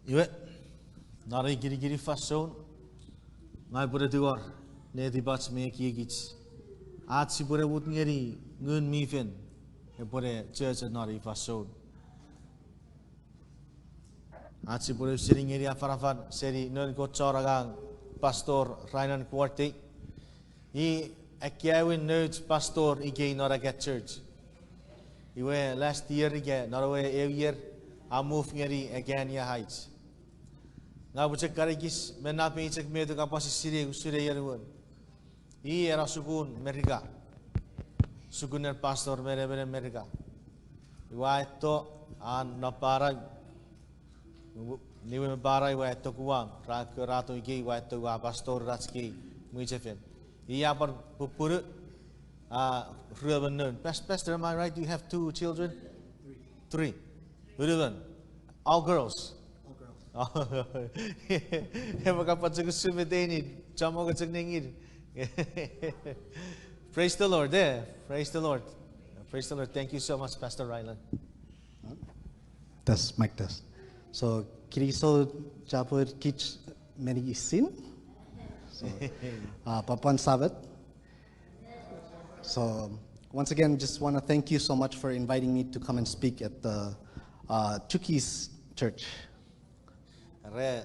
Iwe, nari giri fason, ngai pura tuar, ne di bats me kiegits. At si pura wut ngeri ngun mifen, e pura church nari fason. At si pura siri ngeri afarafan, siri non ko choragang pastor Rylan Kuartei. I akiawin nerds pastor ike nora get church. Iwe last year ike nora we every year I move ngeri again ya heights. Nga bucek karikis menapi icek medu Kapas siri usure yerun. I era sukun Amerika. Sukuner pastor mere Amerika. Iwa ito an napara niwe para iwa ito kuam rato ike iwa ito wa pastor ratski muichefen. I apar pupuru Rylan. Pastor, am I right? Do you have 2 children? 3. Rylan. All girls. Praise the Lord. Praise the Lord. Praise the Lord. Thank you so much, Pastor Rylan. Test, mic test. So, kiriso japur kich many sin. So, Papan Sabbath. So, once again, just want to thank you so much for inviting me to come and speak at the Chukis Church. Re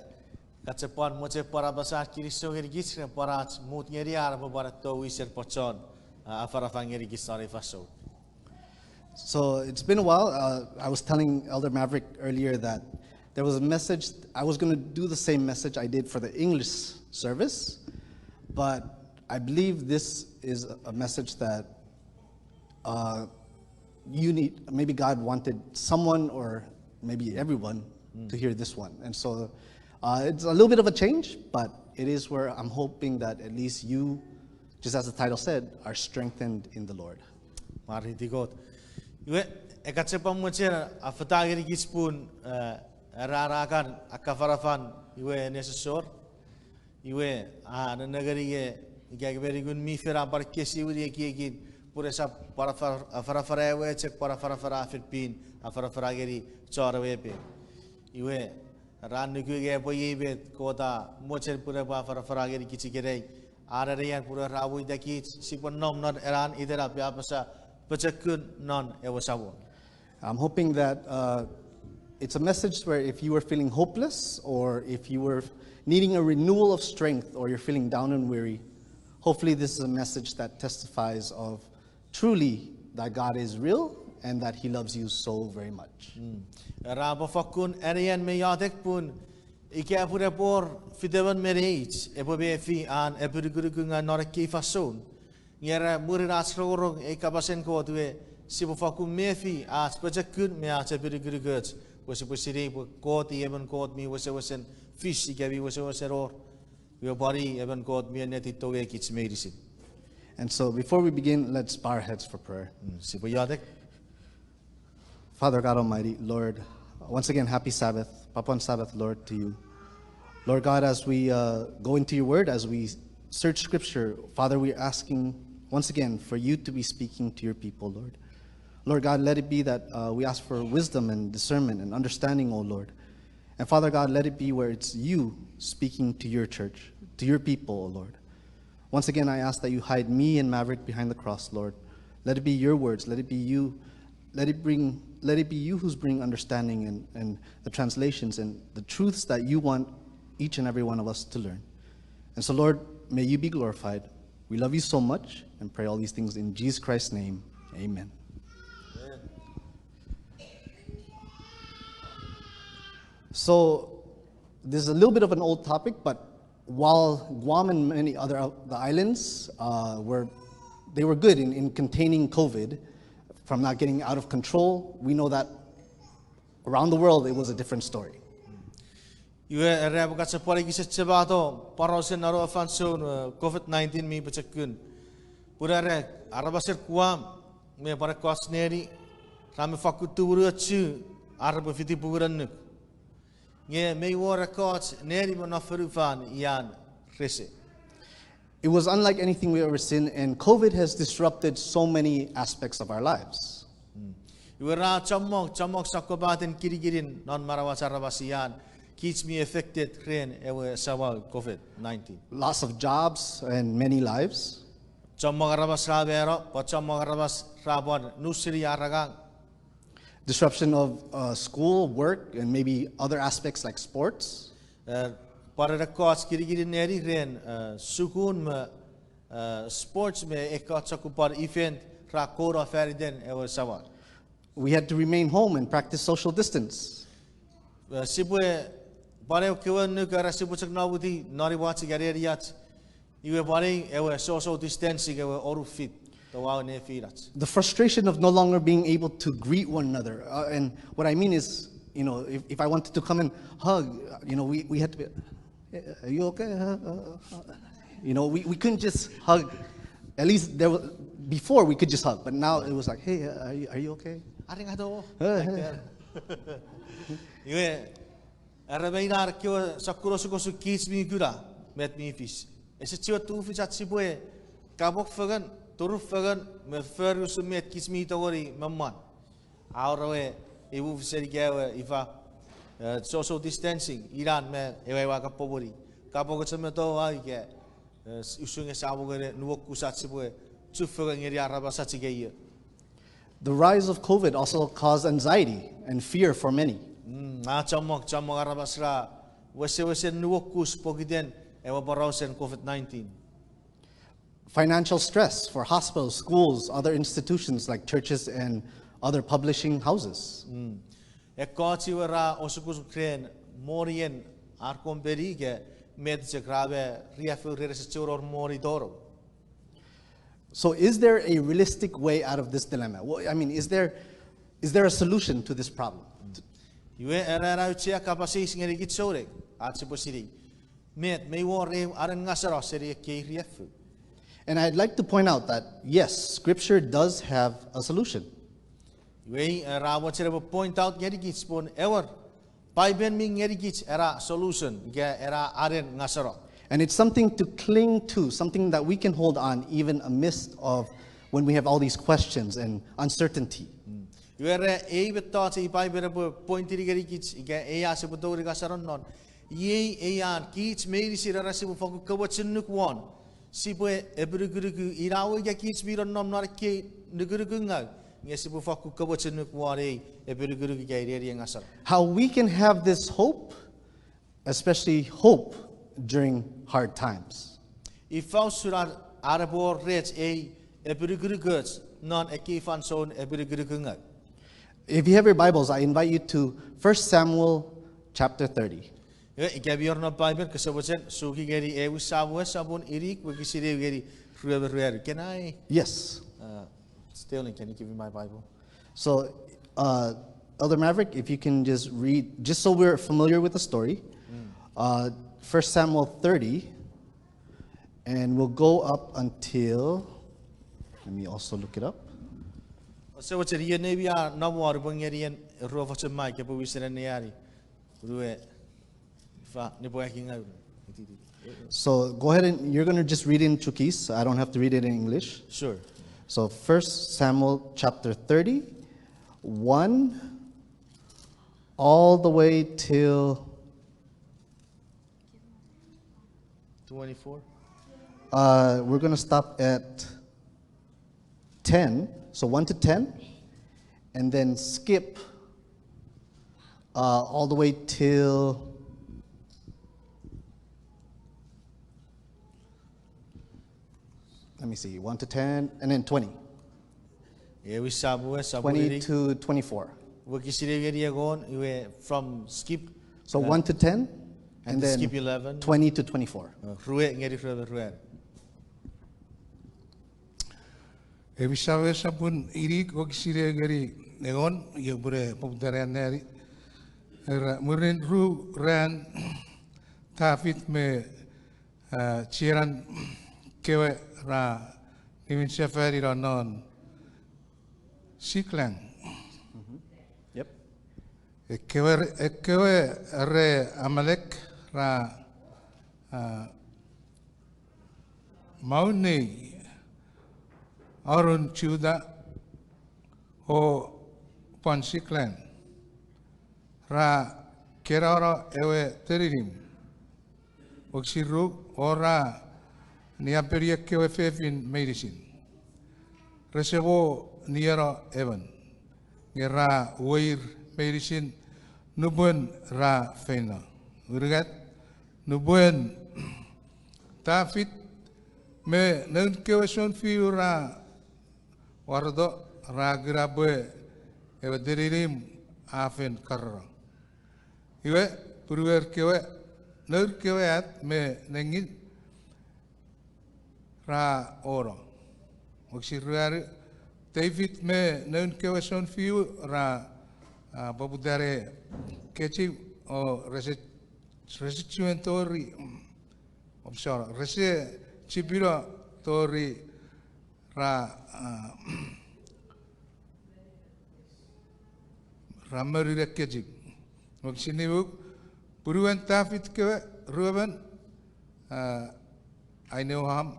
kacepan moce para basar kiriso ngirigis re para mut ngeri ara barat to wiser pochon afarafang ngirigis sari faso. So it's been a while. I was telling Elder Maverick earlier that there was a message. I was going to do the same message I did for the English service, but I believe this is a message that you need. Maybe God wanted someone or maybe everyone to hear this one. And so it's a little bit of a change, but it is where I'm hoping that at least you, just as the title said, are strengthened in the Lord. Maritigot. Iwe ekatsepa mocer afatagiri gispun rarakan akafarafan iwe nesesor iwe negeri ye igagveri gun mi fera par kesi uri kiegin puresa para farafara we cek para farafara Philippine afarafara geri chorwe pe iwe ran nukuge boyebet kota mocer pura farafara geri kichigere ararian pura rawu daki sipon nom not eran idera piapasa pachakun non ewasawo. I'm hoping that it's a message where if you are feeling hopeless or if you were needing a renewal of strength or you're feeling down and weary, hopefully this is a message that testifies of truly that God is real and that He loves you so very much. Rabafakun arian me iotek pun ike apure por fidevan merich ebobe fi an epurigurugunga noraki fason ngera muriras rorong e kabasen ko tuwe sibofakun mefi as pajakun me as epuriguruguts was siri ko ti even ko mi was fish ike was error your body even ko mi neti to e kits medicine. And so before we begin, let's bow our heads for prayer. Father God Almighty, Lord, once again, happy Sabbath, Papan Sabbath, Lord, to you. Lord God, as we go into your word, as we search scripture, Father, we're asking once again for you to be speaking to your people, Lord. Lord God, let it be that we ask for wisdom and discernment and understanding, O Lord. And Father God, let it be where it's you speaking to your church, to your people, O Lord. Once again, I ask that you hide me and Maverick behind the cross, Lord. Let it be your words. Let it be you. Let it be you who's bringing understanding and the translations and the truths that you want each and every one of us to learn. And so, Lord, may you be glorified. We love you so much and pray all these things in Jesus Christ's name. Amen. So, this is a little bit of an old topic, but while Guam and many other the islands were good in containing COVID from not getting out of control, we know that around the world it was a different story. COVID-19 mi pachakun purare arabasir Guam me para kosneri rame fakuturu chu arab fiti puran nge me wora kots neri monaferufan yan rese. It was unlike anything we ever seen, and COVID has disrupted so many aspects of our lives. Iwara chamok sakobatin kirigirin non marawasarabasiyan keeps me affected ren ewe sawa COVID-19. Loss of jobs and many lives. Chamagarabas rabero, pachamagarabas rabon nusiri aragang. Disruption of school, work, and maybe other aspects like sports. Para records kiri neri ren sukun me sports me ekat sakupar event rakora feriden ewe sawa. We had to remain home and practice social distance. Sibwe bare kewa nukara sibu chaknawuti nari watsi gareriat. Iwe bare ewe social distancing ewe oru fit. The frustration of no longer being able to greet one another. And what I mean is, you know, if I wanted to come and hug, you know, we had to be, are you okay? You know, we couldn't just hug. At least before we could just hug, but now it was like, hey, are you okay? Arigato. Iwe, arabeinar kyo sakuro sukosu kids mi gura met mi fish. Ese chiwa tu fish at sibwe kabok fagan. Turfagan me ferus met kismi tawari mamman. Aurawe ewu fiseri gawe ifa social distancing Iran me ewe waka pobori. Kapogo semeto wa ike usunge sabogere nuoku satsibwe tufagan ngeri araba satsigeye. The rise of COVID also caused anxiety and fear for many. Chamok arabasra wese nuoku spogiden ewa barosen COVID-19. Financial stress for hospitals, schools, other institutions like churches and other publishing houses. Ekkotiwara osukusukren morien arkomberige medse grave riafurresechoror moridoro. So is there a realistic way out of this dilemma? Well, I mean, is there a solution to this problem? Yue era uchia kapasis ngeri gitsore atsiposiri. Met me wore aran ngasara seri ke riafu. And I'd like to point out that, yes, Scripture does have a solution. We point out gerigitspon ever. Paiben ming gerigits era solution ge era aren ngasara. And it's something to cling to, something that we can hold on even amidst of when we have all these questions and uncertainty. Yere e betati paibere point gerigits ge ea sebodori gasaron non. Ye ean kits meri sirara sebu foku kawatsinuk one. Sibwe eburugurugu irawe ya kits biro nom narke nugurugunga. Ngesibu foku kawatsinuk ware eburugurugu gairi ngasara. How we can have this hope, especially hope during hard times. If surar arabor reds eburuguruguts non ekifan son eburugurugunga. If you have your Bibles, I invite you to 1 Samuel chapter 30. Can I? Yes. Sterling, can you give me my Bible? So, Elder Maverick, if you can just read, just so we're familiar with the story, 1 Samuel 30, and we'll go up until, let me also look it up. So what's it? Maybe I no more bungerian rovacha mic, but we said neari. So go ahead and you're going to just read it in Chukis. So I don't have to read it in English. Sure. So 1 Samuel chapter 30, 1 all the way till 24. We're going to stop at 10. So 1 to 10, and then skip all the way till let me see, 1 to 10, and then 20. 20 to 24. From skip. So 1 to 10, and then skip 11. 20 to 24. Ebisawe sabun irik wakisire gari negon yobure popdaran neri murin ru ran tafit me chiran kewe ra nimin seferi ra non siklang. Yep. Kewe re amalek ra mauni Arun Chuda o Ponsiklan Ra kerara ewe teririm. Oksiru ora niaperia kewe fefin medicine. Resevo niara evan. Ngera wair medicine nubun ra fena. Urigat nubun tafit me nun kewe son fiura wardo ra grabe ewe teririm afen karra. Iwe purwer kewe nur kewe at me nengin ra oro. Oksiruari David me nun kewe son fiu ra babudare keci o restituentori obsora rese cipiro tori ra ramari keci. Maksini buk puruan David kewe ruben aineuham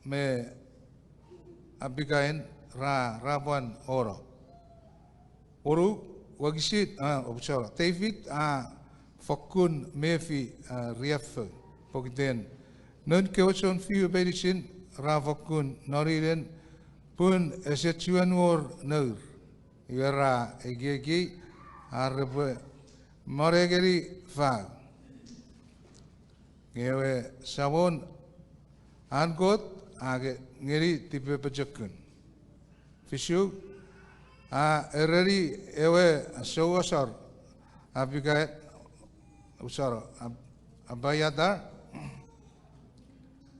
me abigain raban oro. Oru wagisit obsora David fakun mefi riafe pogden non kewason fiu bedisin ra fakun norilen pun esetuan wor nur iwera egegi arbe moregeri fa ngewe sabon angot age ngeri tipe pejekun fisyu ereri ewe sowasar abigail usara abayada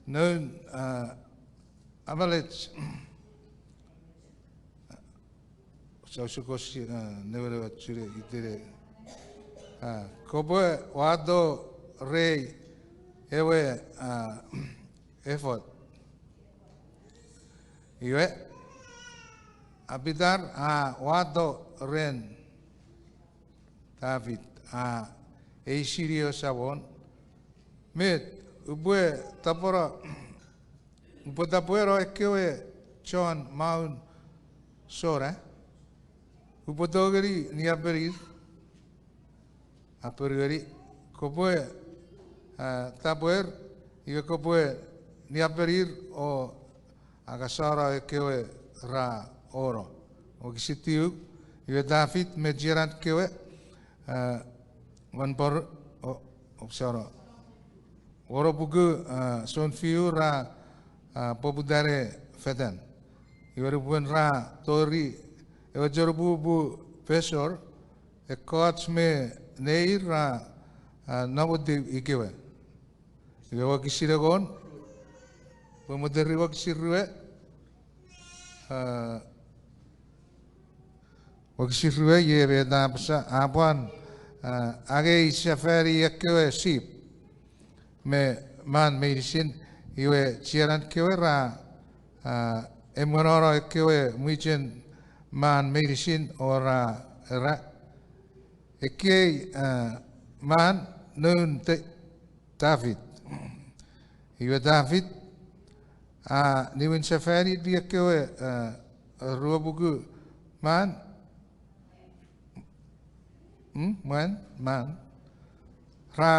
non abalets sausukosi never chure itere kobo wado rei ewe effort iwe abidar wado ren David eisirio sabon met ubue tapora upotapuero ekewe John Mount Sora upotogeri niaperir apergeri kopoe tapuer iwe kopoe niaperir o agasara ekewe ra oro o kisitiu iwe David mejiran kewe wanpor obsara oro buku son fiu ra popudare fedan iwe rubuan ra tori iwe jorbu bu pesor e coach me neir ra nabodi ikewe iwe wakisiregon pemudari wakisirwe wakisirwe ye beda pasa apuan age safari ekewe sip me man medicine iwe ciaran kewe ra emonoro ekewe muichen man medicine ora ra eke man nun David iwe David niwin safari dia kewe ruabugu man man ra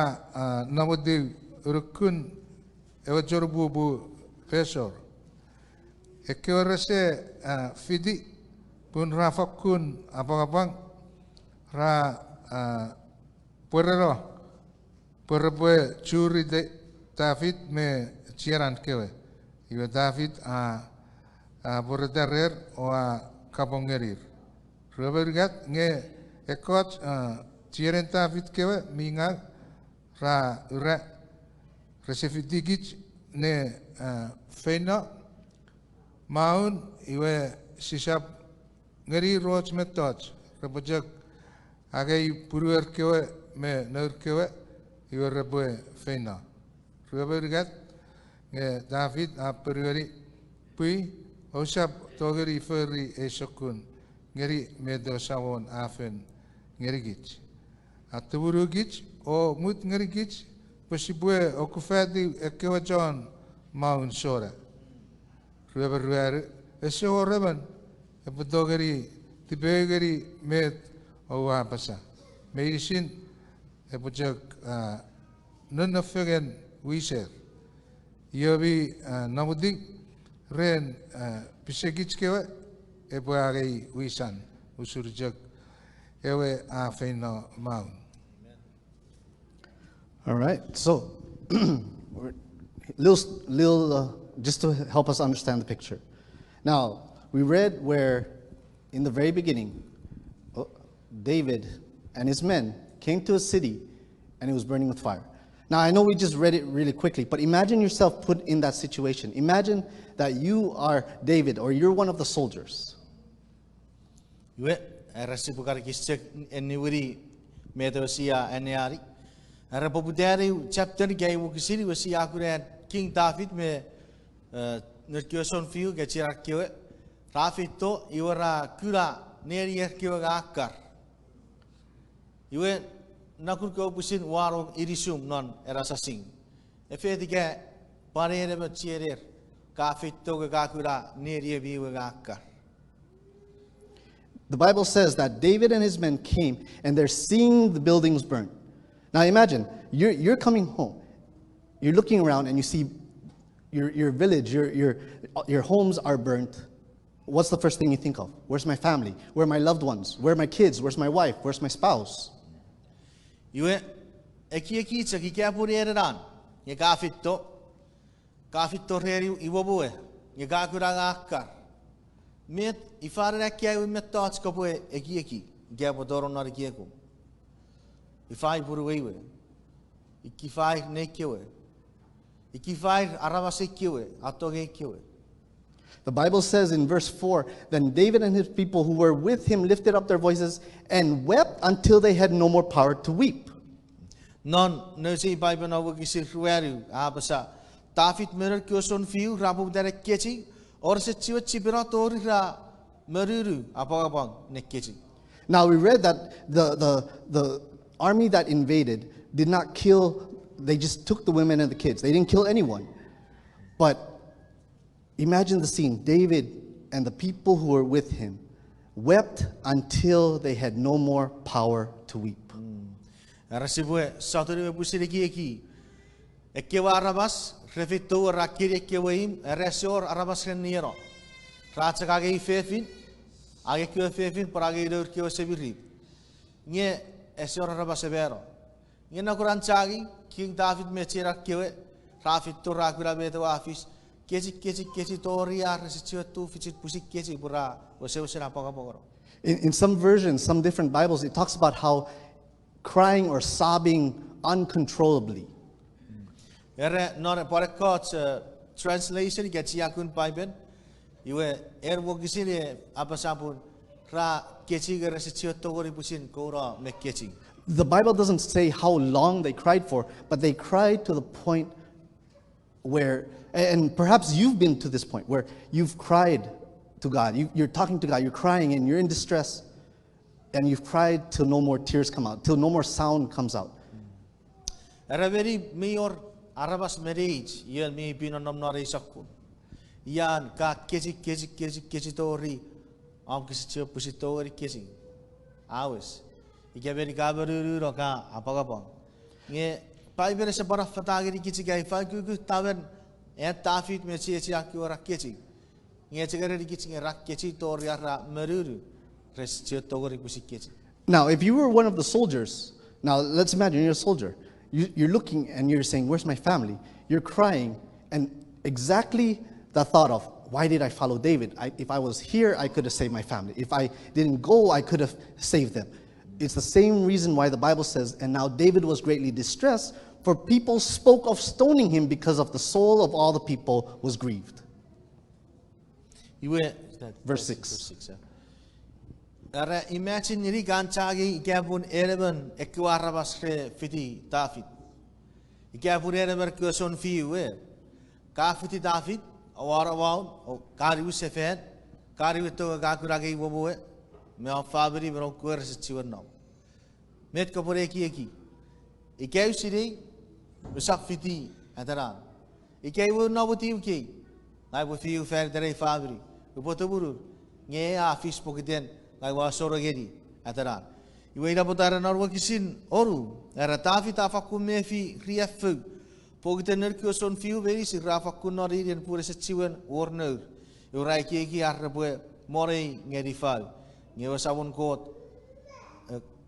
namudi rukun ewa jorbu bu pesor ekewe rese fidi pun ra fakun abang-abang ra puerero puerre curi de David me ciaran kewe iwe David puerre o kabongerir ruabergat nge ekot ciaran David kewe minga ra ura resefidigit ne fena maun iwe sisap ngeri roch metot repojak agai puruer kewe me nur kewe iwe reboe fena ruabergat nge David purueri pui osap togeri feri esokun ngeri medo sawon afen ngeri git atuburu git o mut ngeri git posibue okufadi ekewa John maun sora ruaberuar eso reban epodogeri tibegeri met o wapasa medicine Epojak none of again we share. Yobi Namudik Ren Pishakichkewe Epoari Wishan Usurjak Ewe Afeno Mount. All right, so just to help us understand the picture. Now, we read where in the very beginning, David and his men came to a city and it was burning with fire. Now, I know we just read it really quickly, but imagine yourself put in that situation. Imagine that you are David or you're one of the soldiers. Aneani. Chapter King David me Nurkioson Fiu Gachirakio, Rafito, Iwara Kura, Neria Kioakar. You went Nakuko Pusin Warong Irisum non Erasasing. If it get Parere Cherer, Kafito Gakura, Neria Viwakar. The Bible says that David and his men came and they're seeing the buildings burn. Now imagine, you're coming home, you're looking around and you see your village, your homes are burnt. What's the first thing you think of? Where's my family? Where are my loved ones? Where are my kids? Where's my wife? Where's my spouse? You went Eki Chakipurian, Yagafito, Gafito Reri Iwabue, Yagakura. Met if I rekia with thoughts Kapoe Ekieki, Gabodoro not a Kieko. If I put away with Ikifai Nekiwe, Ikifai Aravasekiwe, Atogekiwe. The Bible says in verse 4, then David and his people who were with him lifted up their voices and wept until they had no more power to weep. Non, no see Bible no Gisir Ruaru, Abasa, Tafit Mirror Kyoson Fiu, Rabu Derek Ketchi, or Setua Chibirator Meruru, Apagabang, Nekechi. Now we read that the army that invaded did not kill, they just took the women and the kids. They didn't kill anyone. But imagine the scene. David and the people who were with him wept until they had no more power to weep. Rasibue, Saturday Busiriki, Ekewa Arabas, Refito, Rakiri Kewaim, Resor Arabas Renero, Ratsakagi Fefin, Agakio Fefin, Paragado Kio Seviri. Nye Esor Arabasevero. Yenakuranchagi, King David Mechira Kiwe, Rafit to Rakura Beto office, Kesi Toria, Resituatu, Fichit Pusi Kesi Bura, was Pogapogoro. In some versions, some different Bibles, it talks about how crying or sobbing uncontrollably. Not a Porakot translation, gets Yakun Pipen. You were Airwogisini, Apasapun, Ra Kesiga Resituatori Pusin, Kora, Meketi. The Bible doesn't say how long they cried for, but they cried to the point where, and perhaps you've been to this point, where you've cried to God. You're talking to God, you're crying, and you're in distress, and you've cried till no more tears come out, till no more sound comes out. Very mayor Arabas marriage, yell me been on Nori Sakun. Yan ka kesi tori, Amkis Pusitori kissing. Hours. Ikaberi Gabaru Roka, Apagapon. Ye, Piper is a bar of Fatagari Kitchigai, Faku Tavern, and Tafit Messiaki or Raketchi. Yet a kitchen a Raketchi Toriara Meruru, Restotori Pusiketchi. Now, if you were one of the soldiers, now let's imagine you're a soldier. You're looking and you're saying, where's my family? You're crying, and exactly the thought of, why did I follow David? If I was here, I could have saved my family. If I didn't go, I could have saved them. It's the same reason why the Bible says, and now David was greatly distressed, for people spoke of stoning him because of the soul of all the people was grieved. Verse 6. Imagine Niri Ganchagi, Gabun Ereban, Equarabasre Fiti David. Gabun Ereber Kurson Fiu, Kafiti David, Awarawan, or Kari Sefed, Kari with Gakuragi Woboe, Mel Fabri, Bronkers, Chiverno. Met Kaporeki. I gave City, Musafiti, and Taran. I gave no Timki. I would feel fair the Fabri, Upotoburu, Yea, fish pocket. I was sorogedi at the run. Iwe ira potara narwa kisin oru. Era David afaku mefi riafu. Pogite nerkio son fiu veri si rafaku nori den pure se chiwen warner. Iurai ki arrebue morei ngeri fal. Ngewa sabon kot.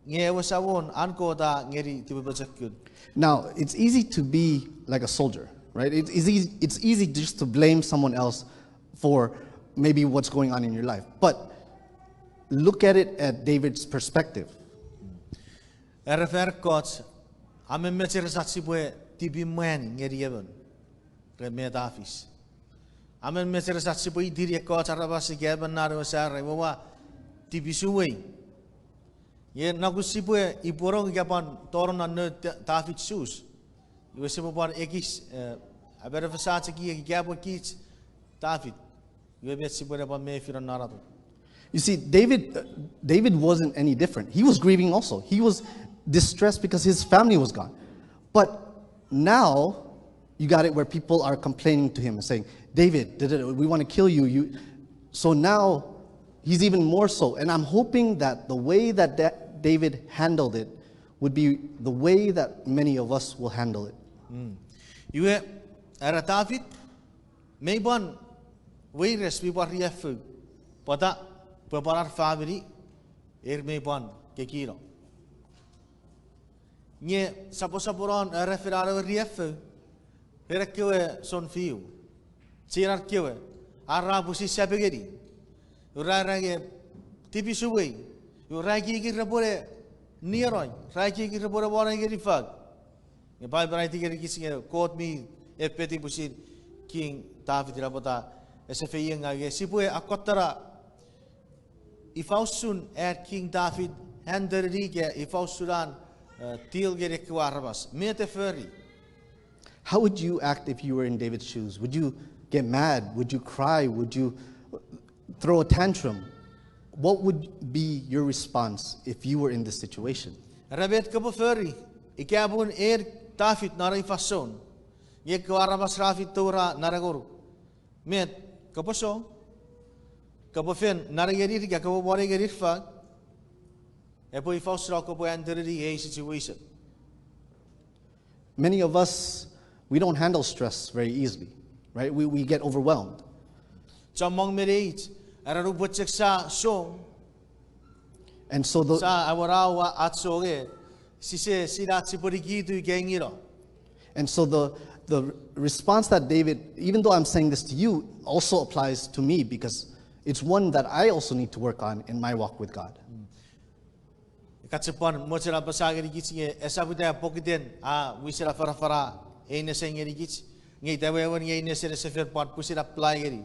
Ngewa sabon anko da ngeri tibe bachakun. Now, it's easy to be like a soldier, right? It's easy just to blame someone else for maybe what's going on in your life. But look at it at David's perspective. Refer kot ame mecher satsibue tibi men ngeri even. Reme dafis. Ame mecher satsibue diri kot arabasi geben naru sare wa tibi suwe. Ye nagusibue iborong gapan toron anu David sus. Iwe sebupan ekis abere fasat ki gabo kits David. Iwe bet sibure pa me firan naratu. You see, David wasn't any different. He was grieving also. He was distressed because his family was gone. But now you got it where people are complaining to him and saying, David, we want to kill you. So now he's even more so. And I'm hoping that the way that David handled it would be the way that many of us will handle it. Iwe era David meibon weires bibar riefu. Pada bebarar family meibon kekiro. Nye saporan referare riefu. Herekewe son fiu. Cirar kewe. Arabusi sabegeri. Urarage tipi suwe. Uragi ki rapore nieroi. Ragi ki rapore warna geri fag. Nge bai berai tigeri kising kot mi epeti busin king David rapota SFI ngage sipue akotara ifausun king David handerige ifausuran til geri kwarabas mete feri. How would you act if you were in David's shoes? Would you get mad? Would you cry? Would you throw a tantrum? What would be your response if you were in this situation? Rabet kapo feri ikabun David nara ifason. Ye kwarabas David tora naragoru. Met kapo so kapo fen nara geri ga kapo bore geri fag. Epo ifausra kapo anderi situation. Many of us, we don't handle stress very easily, right? We get overwhelmed. Chamong mereit, araru bocek sa song. And so Sa awarawa at soge, sise sidat siporigitu gengiro. And so the response that David, even though I'm saying this to you, also applies to me because it's one that I also need to work on in my walk with God. Katsepon mochera pasageri gitsinge esabuta pokiten wisera farafara eine sengeri gits ngai tawewan ngai ne sere sefer pot pusira apply geri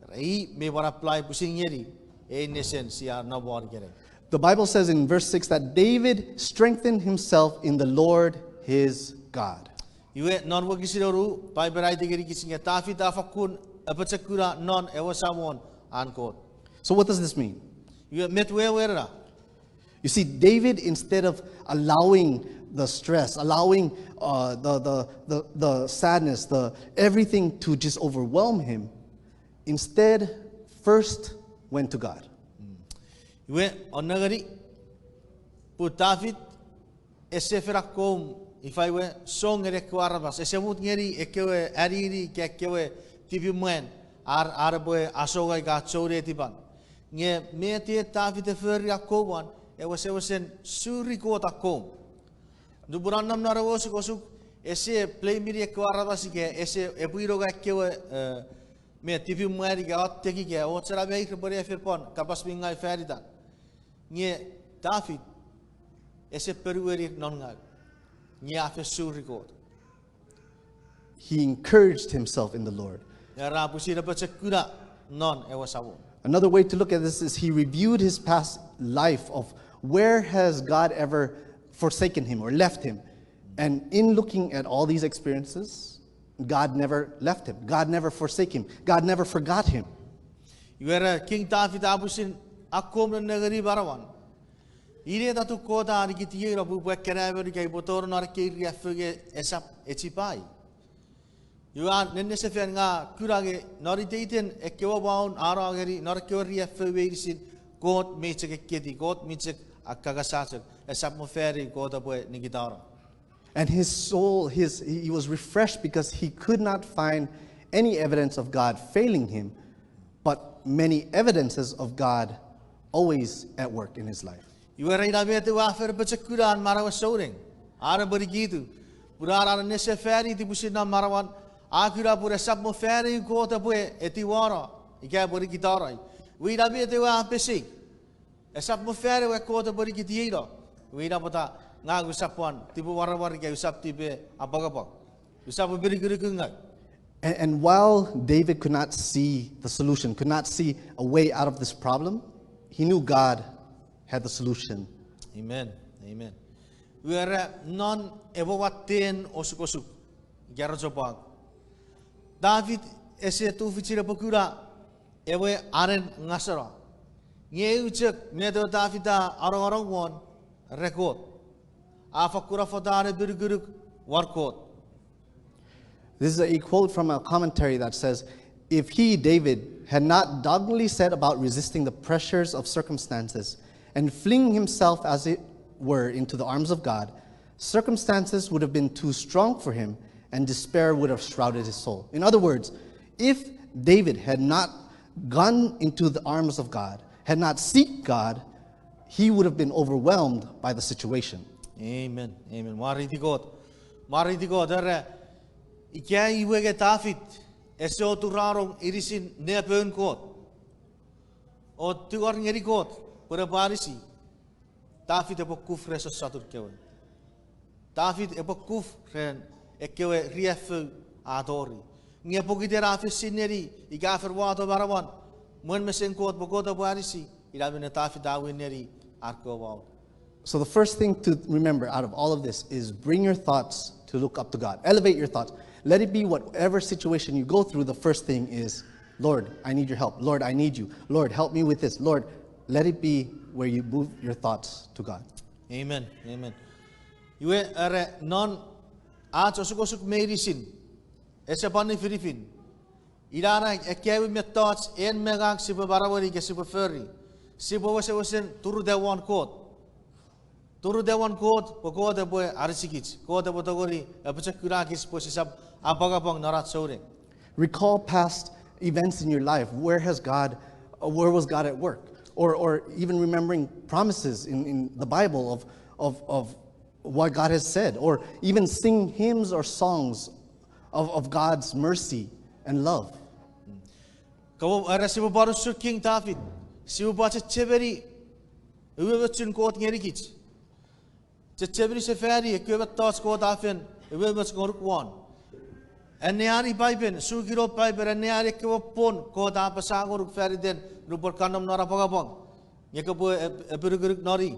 rai me war apply pusin geri eine sen sia no bor gere. The Bible says in verse 6 that David strengthened himself in the Lord his God. Iwe non wo gisiroru pai berai geri gitsinge David afakun apachakura non ewasamon ankot. So what does this mean? Iwe metwe wera. You see, David, instead of allowing the stress, allowing the sadness, everything to just overwhelm him, instead first went to God. Iwe onagari pu David eseferakom ifaiwe songere kwarabas esemut ngeri ekewe ariri kekewe tibimwen arboe asogai ga chore tiban nge mete David eferi akoban ewasen suri kota kom. Duburan nam narawos kosuk ese play miri kwarabas ke ese ebuiro ga kewe me tibi mari ga otteki ke otsara be ikbore ferpon kapas bingai ferida. Nge David ese perueri nongal. Nge afe suri kota. He encouraged himself in the Lord. Yara pusira pachakura non ewasawo. Another way to look at this is he reviewed his past life of where has God ever forsaken him or left him. And in looking at all these experiences, God never left him. God never forsaken him. God never forgot him. Iwera King David abusin akom na nagari barawan. Ire datu koda arigitiye rabu bwekeraver kay botor nar kay riafuge esap echipai. Yuan nenne sefen nga kurage nariteiten ekkewa baun arageri narkewa riafuge isin God mechek kedi God mechek akagasasuk esap mo feri kota boy ni gitara. And his soul, he was refreshed because he could not find any evidence of God failing him, but many evidences of God always at work in his life. You were right about the wafer Bachakuran Marawa Soring. Arabarigitu. Purara Nessa Ferry, the Bushina Marawan, Akura Pura Sapmo Ferry, Kota Boy, Etiwara, Ikabori Gitara. We don't be the Wapesi. A Sapmo Ferry were Kota Borigitira. We don't put a Nagusapon, Tibuara Saptibe, a Bogapok. You sap a very good. And while David could not see the solution, could not see a way out of this problem, he knew God had the solution. Amen. Amen. We are non evoaten osukosuk. Garajopag. David ese tu fichira pokura ewe aren ngasara. Ngeuchek medo Davida arong one record. Afakura fodare durguruk warkot. This is a quote from a commentary that says, if he, David, had not doggedly set about resisting the pressures of circumstances and fling himself, as it were, into the arms of God, circumstances would have been too strong for him and despair would have shrouded his soul. In other words, if David had not gone into the arms of God, had not sought God, he would have been overwhelmed by the situation. Amen. Amen. Mariti God. Ikia iwege David, eso turarong irisin neapun kot. O tuar ngeri kot, pura barisi. David epo kufre so satur kewe. David epo kufre ekewe riefu adori. Nge pogidera afisineri, igafer wato barawan. Mwen mesen kot bogota barisi, ilabine David awineri arko wao. So the first thing to remember out of all of this is bring your thoughts to look up to God. Elevate your thoughts. Let it be whatever situation you go through, the first thing is, Lord, I need your help. Lord, I need you. Lord, help me with this. Lord, let it be where you move your thoughts to God. Amen. Amen. Yue are non ato sukosuk medicine. Esa pani Filipin. Irana ekewi me thoughts en megak sipa barawari ke sipa ferry. Sipa wasen turu de one quote. Turu de one quote pokoda boy arsikich. Koda botogori apachakurakis posisab apagapong narat sore. Recall past events in your life. Where was God at work? Or even remembering promises in the Bible of what God has said. Or even sing hymns or songs of God's mercy and love. Kau ara sibu baru King David. Sibu baca ceberi. Uwe betun kot ngerikich. Ceberi sefari. Kuwe betas kot afen. Uwe bets ngoruk wan. Aneani tipen, sugiro tipen, aneani kewapon, kot apa sangoruk feri den. Rupor kanam nara pagapang. Yekapu epuruguruk nari.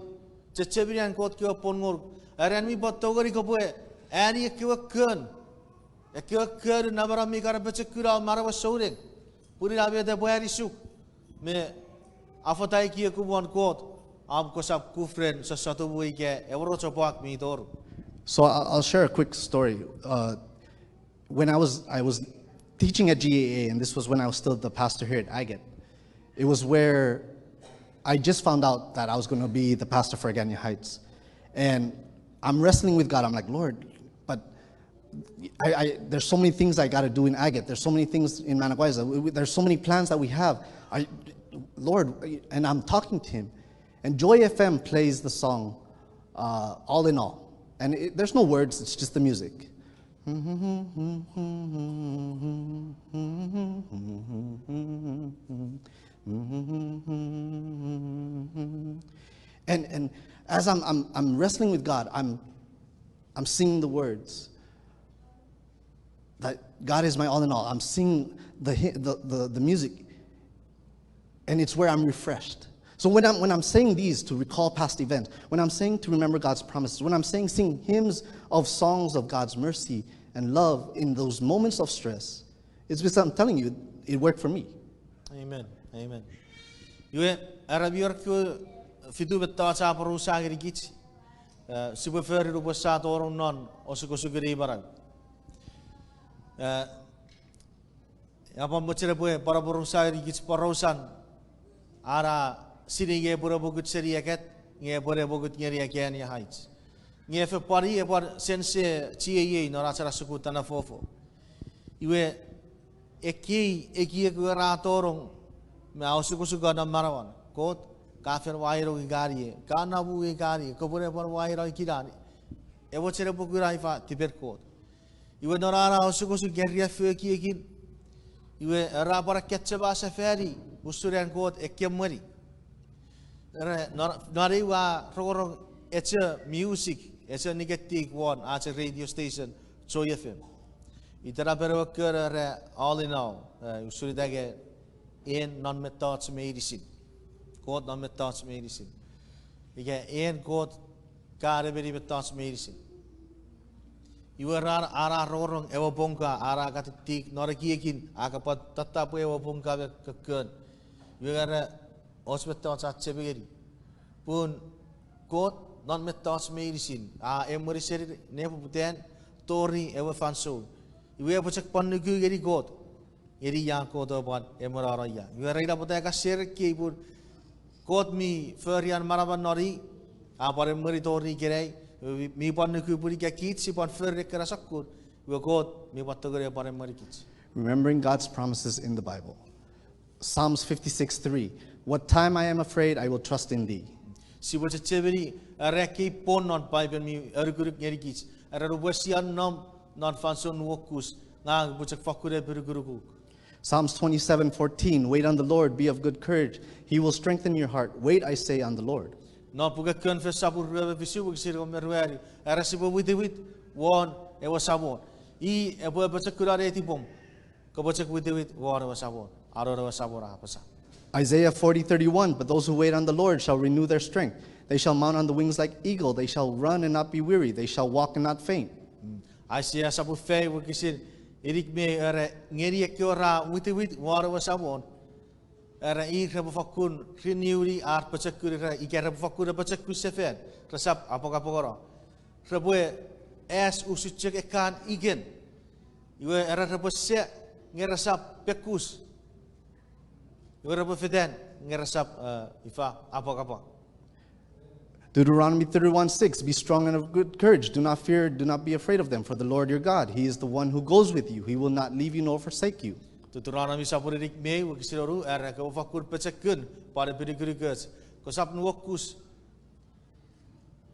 Ceberi an kot kewapon ngoruk. Aran mi batogori kapue. Ani kewakun. Kewakun nabarami kara becekura marawa soring. Puri abe de boyarisu. Me afatai ki kubuan kot. Am kosap kufren sesatu bui ke evro copak mi tor. So I'll share a quick story. When I was teaching at GAA, and this was when I was still the pastor here at Agate, it was where I just found out that I was going to be the pastor for Agania Heights. And I'm wrestling with God. I'm like, Lord, but there's so many things I got to do in Agate. There's so many things in Managuayza. There's so many plans that we have. Lord, and I'm talking to him. And Joy FM plays the song, All in All. And there's no words, it's just the music. And as I'm wrestling with God, I'm singing the words that God is my all in all. I'm singing the music, and it's where I'm refreshed. So when I'm saying these to recall past events, when I'm saying to remember God's promises, when I'm saying sing hymns of songs of God's mercy and love in those moments of stress, it's because I'm telling you, it worked for me. Amen. Amen. Yue Arabior ku fitu betta cha paru sagiri gich. Sibu feri rupa sa torun non osukosugiri barang. Apa macam apa para sagiri gich parosan ara Sinige pura bugut seriaket nge bore bogut ngeri again ya heights. Nge fe pari e par sense chia no rachara sukuta na fofo. Iwe eki ratorong me ausukusuka na marawan. Kot kafer wairo gari, kanabu gari, kabure par wairo kirani. Ewo chere bukurai fa tiber kot. Iwe no rara ausukusu geria fe ekin. Iwe rapara ketcheba safari usurian kot ekemari. Nari wa rorong it's a music, it's a negative one as a radio station, Joy FM. Itara pero kera all in all, usuri dage en non-methods medicine, God non-methods medicine. Ike en God kare beri methods medicine. Iwe ara rorong ewa bongka ara katitik norakikin akapat tatapu ewa bongka kekun. Iwe kare hospital sa cebegeri. Pun God non-methods medicine. Emori seri nepo puten tori ewa fanso. Iwe apa cek panuku geri God. Geri yang God apan emora raya. Iwe raida puten ka serki pun God mi ferian maraban nori. Apare emori tori gerei. Mi panuku puri ka kitsi pan ferre kerasakur. Iwe God mi patogere apare emori kitsi. Remembering God's promises in the Bible. Psalms 56:3. What time I am afraid, I will trust in thee. Si boleh ceberi reki pon non Bible mi erguruk ngerikis. Rubusian non fanson wokus ngang boleh fakure berguruku. Psalms 27:14. Wait on the Lord, be of good courage. He will strengthen your heart. Wait, I say, on the Lord. Non puga confess sabur visu bukisir omerwari. Rasibo with one ewa sabon. I ebo boleh kurare tipom. Kau boleh with one ewa sabon. Aro ewa sabon apa sah? Isaiah 40:31. But those who wait on the Lord shall renew their strength. They shall mount on the wings like eagle. They shall run and not be weary. They shall walk and not faint. Isaiah sabu fei bukisir irik me ngeri ekiora with wara ewa sabon. I rabu fakun renewi art pacakur ikera fakura pacakur sefen. Resap apa kora. Rabu es usucek ekan igen. Iwe era rabu se ngerasap pekus. Rabu feden ngerasap ifa apa. Deuteronomy 31:6. Be strong and of good courage. Do not fear, do not be afraid of them, for the Lord your God, He is the one who goes with you. He will not leave you nor forsake you. Deuteronomy sapurik me wakisiroru era ka fakur pecekun pada berigus. Kosap nuwakus.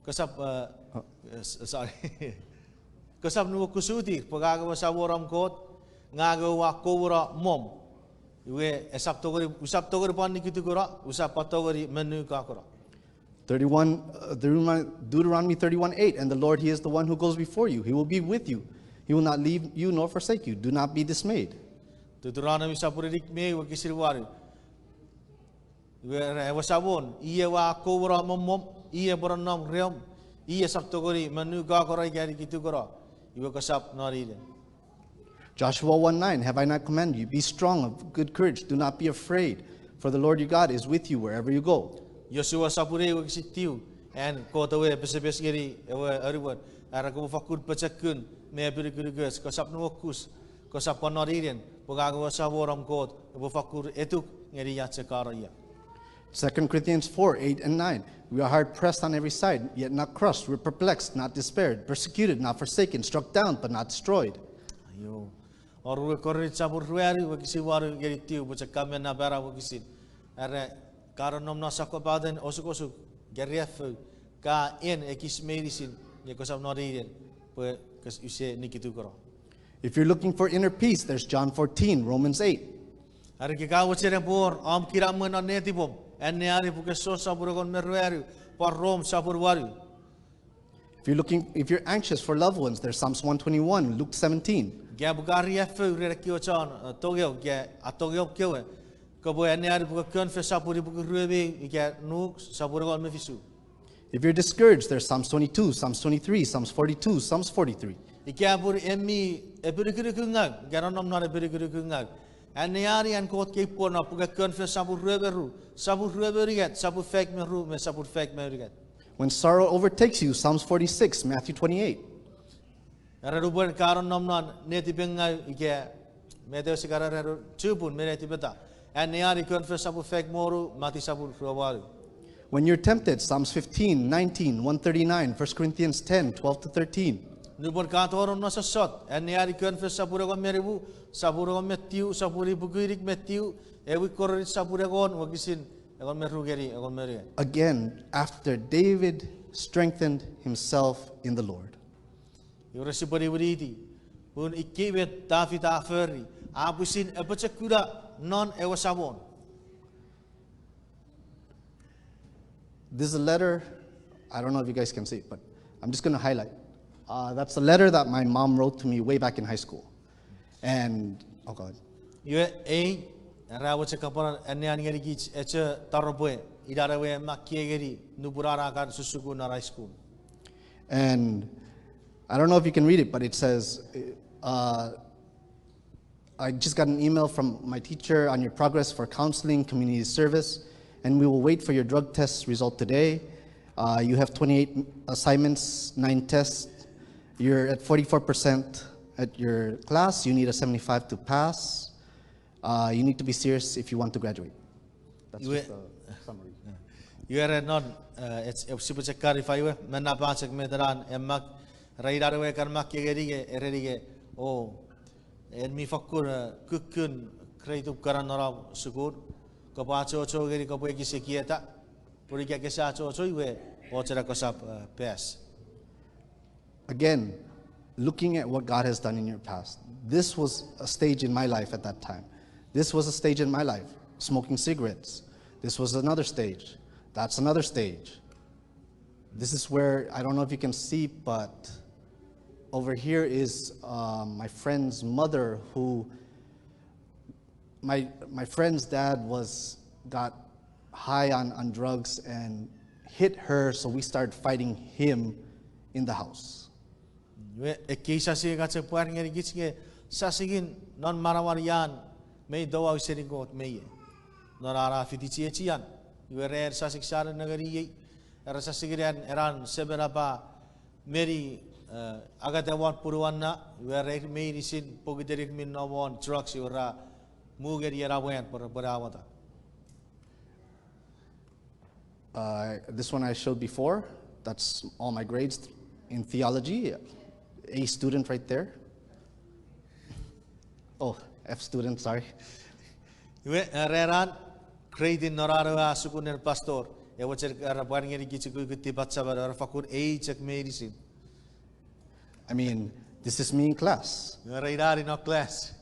Kosap sorry. Kosap nuwakus utir pagaga saboram kot ngaga wa kowra mom. Iwe usap togori pan nikitu kora usap patogori menu ka kora. Deuteronomy 31:8. And the Lord, He is the one who goes before you. He will be with you. He will not leave you nor forsake you. Do not be dismayed. Deuteronomy sapurik me wakisirwaru. Iwe wasabon iye wa kowra mom iye boranam reom iye saptogori menu ka kora gari kitu kora. Iwe kosap noride. Joshua 1:9. Have I not commanded you? Be strong of good courage. Do not be afraid, for the Lord your God is with you wherever you go. Yosua sapure wakisitiu and kotawe pesepes geri ewe ariwan ara ko fakur pecekun me berigus kosap nuwakus kosap panoriden pagaga saboram kot bo fakur etuk ngeri ya cekaraya. 2 Corinthians 4:8-9. We are hard pressed on every side, yet not crushed. We're perplexed, not despaired, persecuted, not forsaken, struck down, but not destroyed. Ayo. Oru korrit sabur ruari wakisi waru geri tiu bo cekame na bara wakisin. Ara karonom na sakobaden osuk geriafu ka en ekis medicine ye kosap noriden pe kes use nikitu koro. If you're looking for inner peace, there's John 14, Romans 8. Hari ke kau cere por am kira mena netibom aneani puke so sabur kon merweru par rom sabur waru. If you're anxious for loved ones, there's Psalms 121, Luke 17. Gya bugaria fu re kio chan togyo gya atogyo kio ko bo aneani puke kon fe saburi puke ruebe gya nu sabur kon me fisu. If you're discouraged, there's Psalms 22, Psalms 23, Psalms 42, Psalms 43. Ikyapur emmi epirikirikungag garanom na epirikirikungag aneani an kot ke por na puga confess sabur rueberigat sabur fake me ru me sabur fake me rigat. When sorrow overtakes you, Psalms 46, Matthew 28. Ara ruban garanom na netibenga ikya medeo sigara chupun me netibeta aneani confess sabur fake moru mati sabur ruwaru. When you're tempted, Psalms 15, 19, 139, 1 Corinthians 10, 12 to 13. Nubor katoron no sasot. Aneani kön för sapura kom meribu. Sapura kom metiu. Sapuri bukuirik metiu. Ewi korit sapura kon. Wagisin. Egon merugeri. Egon meri. Again, after David strengthened himself in the Lord. Yorasi bari buriti. Un ikibet David aferi. Abusin ebachakura non ewasabon. This is a letter. I don't know if you guys can see it, but I'm just going to highlight. That's a letter that my mom wrote to me way back in high school. And, oh God. Yue ei rawache kapara aneani geri gich eche tarboe idarawe makiegeri nuburara kan susugu na high school. And I don't know if you can read it, but it says, I just got an email from my teacher on your progress for counseling, community service, and we will wait for your drug test result today. You have 28 assignments, 9 tests. You're at 44% at your class. You need a 75 to pass. You need to be serious if you want to graduate. That's just a summary. You are not, it's super clarify we, menna pansek meteran, emmak, raidarawe kan makiegeri ererige, oh, en mi fakkur kukun kreitup karan nara sukur, kapacho chogeri kapueki sekieta, purika kesacho choiwe, ochera kasap pass. Again, looking at what God has done in your past, this was a stage in my life at that time. This was a stage in my life, smoking cigarettes. This was another stage. That's another stage. This is where, I don't know if you can see, but over here is my friend's mother who, my friend's dad got high on drugs and hit her, so we started fighting him in the house. Ekisa si gatse puar ngeri gitske sasigin non marawarian may dawa seringot may norara fitichi echian yuer sasik sar nagari era sasigiran eran seberapa meri agatawan puruanna yuer may risin pogiderik min nawon drugs yura mugeri era wen parawata. This one I showed before, that's all my grades in theology. A student right there. Oh, F student, sorry. Reran creating norara sukuner pastor. E wacher rabuan ngeri gichiku gitibat sabar fakur A check medicine. I mean, this is me in class. Radar in our class.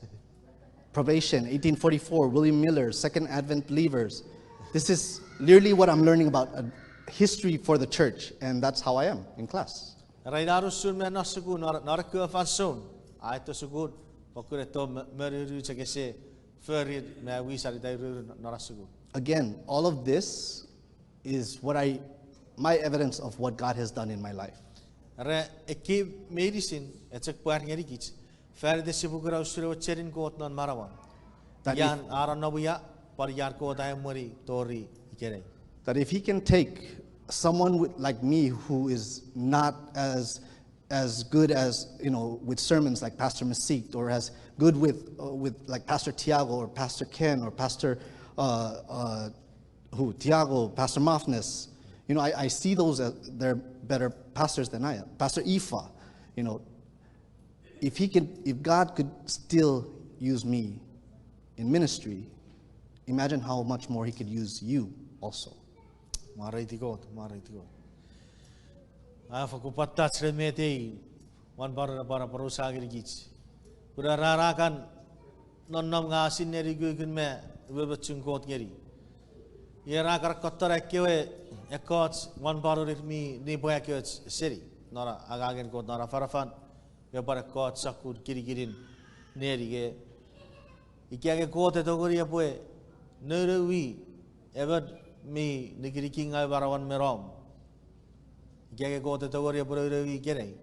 Probation, 1844, William Miller, Second Advent believers. This is literally what I'm learning about, history for the church, and that's how I am in class. Raidaru sun me nasugu naraku afansun. Aito sugu pakureto meriru chekese ferid me wisari dairu narasugu. Again, all of this is my evidence of what God has done in my life. Re eki medicine etek puar ngeri gich. Ferid sibugura usure cherin kot non marawan. Yan aran nabuya par yar ko dai mori tori ikere. That if he can take someone like me who is not as good as, with sermons like Pastor Masik, or as good with like Pastor Tiago or Pastor Ken or Pastor Tiago, Pastor Mafnes. I see those as they're better pastors than I am. Pastor Ifa, if God could still use me in ministry, imagine how much more he could use you also. Maraiti God. Fakupatta sremete wan para parusagir gich. Pura rarakan non nam nga sineri gugun me webachung kot geri. Yera kar kottara kewe ekot wan baru mi ni boya kewet seri. Nora agagen kot nora farafan. Webara kot sakur kirigirin neri ge. Ikiage kot etogori apoe nerewi ever me negeri kingai barawan merom. Gege got etogori apoe gere.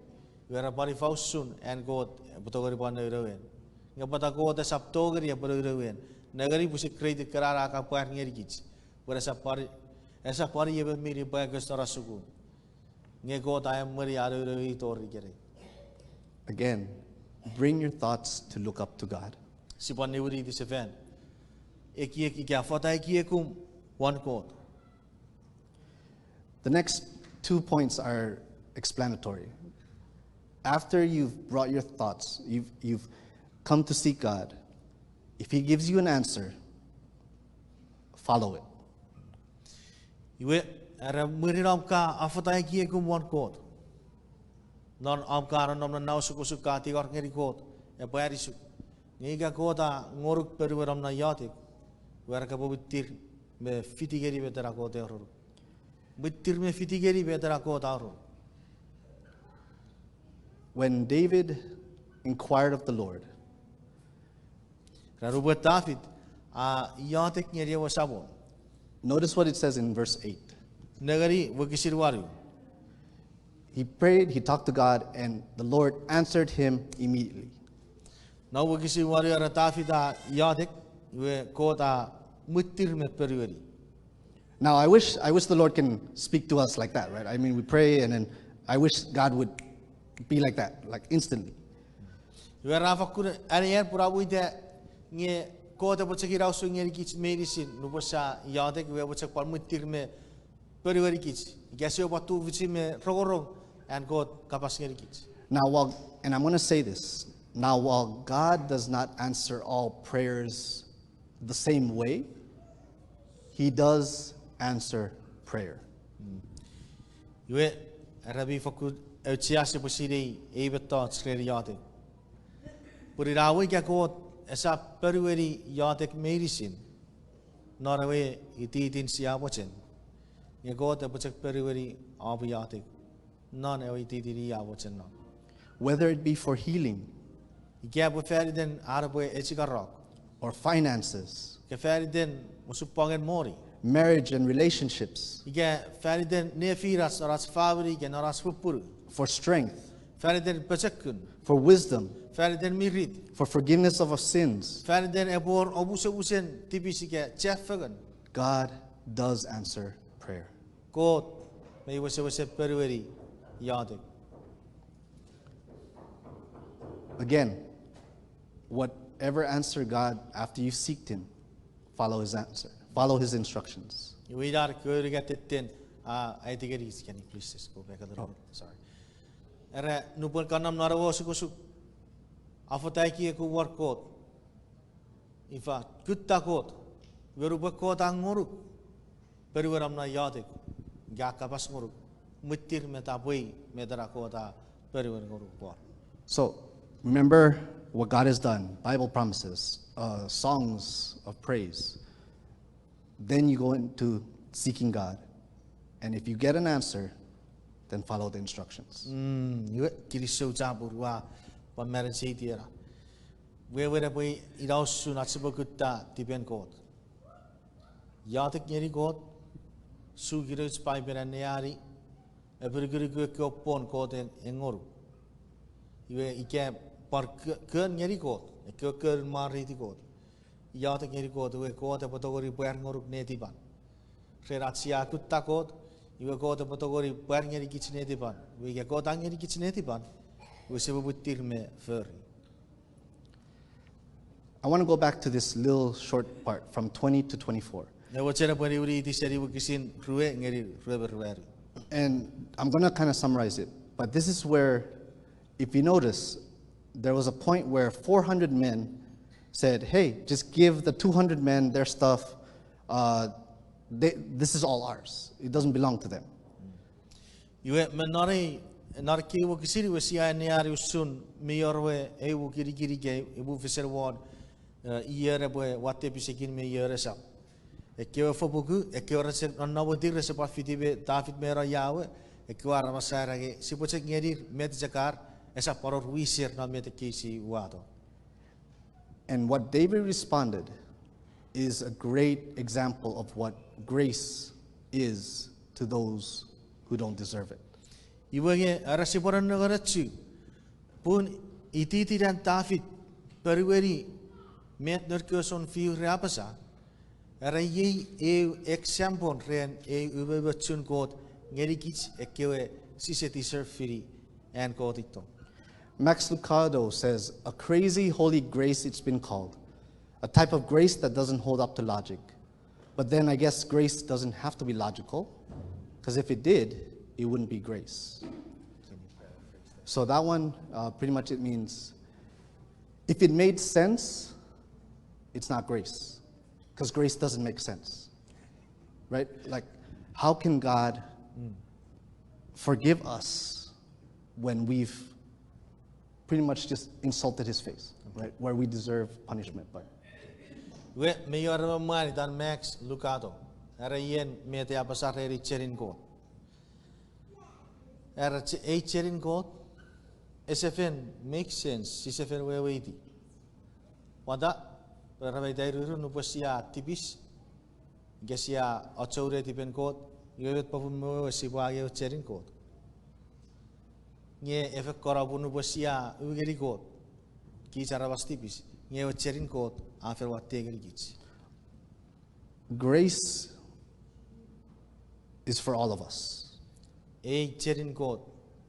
Wera pari fausun and got potogori panda irowen. Ngapata got saptogori apoe irowen. Negeri pusi kredit karara ka puar ngerigich. Wera esa pari ebe miri puar gestora suku. Nge got ayam meri aro irowi tori gere. Again, bring your thoughts to look up to God. Sipan neuri this event. Eki kya fata eki ekum one quote. The next 2 points are explanatory. After you've brought your thoughts, you've come to seek God, if He gives you an answer, follow it. Iwe era muriram ka afatai ki ku mon kot. Non am ka non na nau suku ka ti gor ngeri kot. E bayari su. Ngiga kota ngoruk peruram na iotek. Wera ka bobitir me fitigeri betara kot eror. Bitir me fitigeri betara kot aror. When David inquired of the Lord, Rarubat David a iotek ngeri wasabo. notice what it says in verse 8. Nagari wakisirwaru. He prayed, he talked to God, and the Lord answered him immediately. Now wakisirwaru ara David a iotek we kota mutir me perueri. Now, I wish the Lord can speak to us like that, right? I mean, we pray, and then I wish God would be like that, like instantly. We rafakur arier purabuite nge kota bocakirau su ngeri kits medicine nubosa iotek we bocak par mutir me perueri kits. Gasio batu vici me rogorong and God kapas ngeri kits. Now, and I'm going to say this, now while God does not answer all prayers the same way, He does answer prayer. Iwe rabi fakud eutiasi posiri ebetot skleri iotek. Purirawi kya God esa perueri iotek medicine norawe ititin siya bochen. Ye God bocak perueri abu iotek non ewe ititiri ya bochen non. Whether it be for healing Kya bo feriden arabo echikarok. or finances, Ke feriden musupangen mori. marriage and relationships, Ike feriden nefiras oras favori ke noras pupuru. for strength, Feriden pecekun. for wisdom, Feriden mirit. for forgiveness of our sins, Feriden ebor obuse tipisike cheffagan. God does answer prayer. God may wase perueri iotek. Again, whatever answer God, after you seeked Him, follow His answer, follow His instructions. Iwidar kuurigatetten I think it is. Can you please just go back a little bit? Sorry. Ere nupon kanam narawo sukusuk. Afotai ki ku war kot. Ifa kutta kot. Veruba kot angoruk. Peruram na iotek. Ga kapas ngoruk. Mutir metabui medara kota peruwer ngoruk por. So, remember what God has done, Bible promises, songs of praise. Then you go into seeking God. And if you get an answer, then follow the instructions. Iwe kirisau campurwa pamerensi tiara. Wewere pui irausu natsibo kutta tipen kot. Iotek nyeri kot. Su kirus pai aneani. Eberguru kopon kot engoru. Iwe ike par ken nyeri kot. Ike ken mariti kot. Iotek nyeri kot. Iwe kot epotogori puer ngoruk netipan. Reratsia kutta kot. Iwe kota potogori puer nyeri kichnetipan. Iwe kota nyeri kichnetipan. Iwe sebubutir me furry. I want to go back to this little short part from 20 to 24. And I'm going to kind of summarize it. But this is where, if you notice, there was a point where 400 men said, hey, just give the 200 men their stuff. This is all ours. It doesn't belong to them. Iwe menari narki wo kisiri we sia neari usun miorwe e wo kiri ge e wo fiser word iere boe watte pisekin me iere sa. E ke fo boku e ke ora se nonna wo dire se pa fitibe David mera yawe e ke ara masara ge si poche ngeri met jakar esa poror wisir na met kisi wato. And what David responded is a great example of what grace is to those who don't deserve it. Iwege arasiporan nagarachu pun ititiran David perueri met nurkuson fiu rapasa arayi e example ren e ubebachun god ngerikich ekewe siseti surfiri and godito. Max Lucado says, a crazy holy grace it's been called, a type of grace that doesn't hold up to logic. But then I guess grace doesn't have to be logical. Because if it did, it wouldn't be grace. So that one, pretty much it means, if it made sense, it's not grace. Because grace doesn't make sense. Right? Like, how can God forgive us when we've pretty much just insulted his face, right? Where we deserve punishment. But We mayor mari dan Max Lucato. Era yen mete apasar eri cherin ko. Era cherin ko. SFN makes sense. SFN we waiti. Wada rabai dairu no posia tipis. Gesia ochaure tipen ko. Yowet papun mo siwa yo cherin ko. Nye efek korabu no posia ugeri ko. Ki cara was tipis. Nye cherin ko after what tegel gits. grace is for all of us. Cherin ko.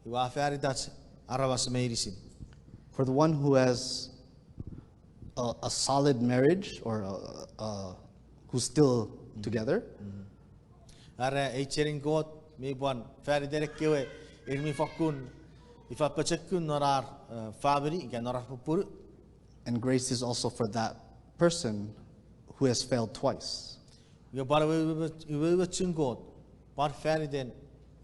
Iwa after that's arawas meirisin. For the one who has a solid marriage or who's still together, Ara cherin ko me bon fari derek kewe irmi fakun ifa pachakun norar fabri ga norar pupur. and grace is also for that person who has failed twice. Yo para we chungot par fari den